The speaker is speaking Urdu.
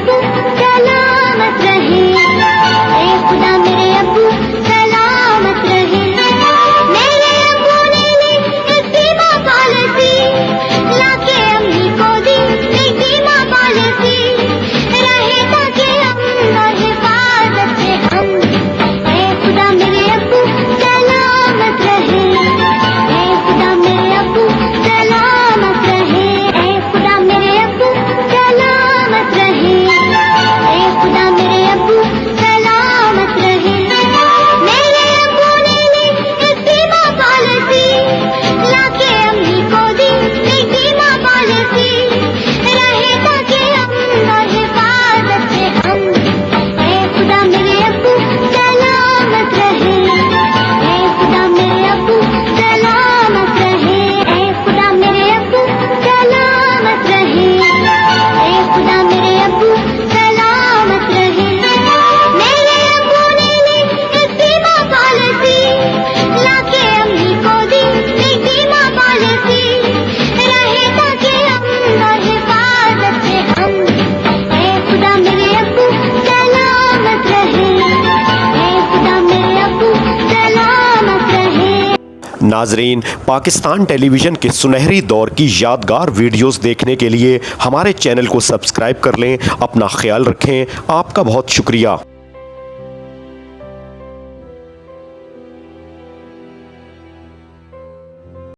ابو سلامت رہے، اے خدا میرے ابو سلامت رہے۔ میرے ابو نے لی ایک بیمہ پالیسی، لا کے امی کو دی ایک بیمہ پالیسی، رہے تاکہ ہم اور حفاظت سے ہم۔ اے خدا میرے ابو سلامت رہے، اے خدا میرے ابو سلامت رہے، اے خدا میرے ابو سلامت رہے، اے خدا میرے ابو سلامت رہے۔ میرے ابو نے لی ایک بیمہ پالیسی، لا کے امی کو دی ایک بیمہ پالیسی، رہے تاکہ ہم اور حفاظت سے ہم۔ اے خدا میرے ابو سلامت رہے، اے خدا میرے ابو سلامت رہے، اے خدا میرے ابو سلامت رہے، اے خدا میرے ابو سلامت رہے۔ میرے ابو نے لی ایک بیمہ پالیسی، لا کے امی کو دی ایک بیمہ پالیسی، رہے تاکہ ہم اور حفاظت سے ہم۔ اے خدا میرے ابو سلامت رہے، اے خدا میرے ابو سلامت رہے۔ ناظرین، پاکستان ٹیلی ویژن کے سنہری دور کی یادگار ویڈیوز دیکھنے کے لیے ہمارے چینل کو سبسکرائب کر لیں۔ اپنا خیال رکھیں۔ آپ کا بہت شکریہ۔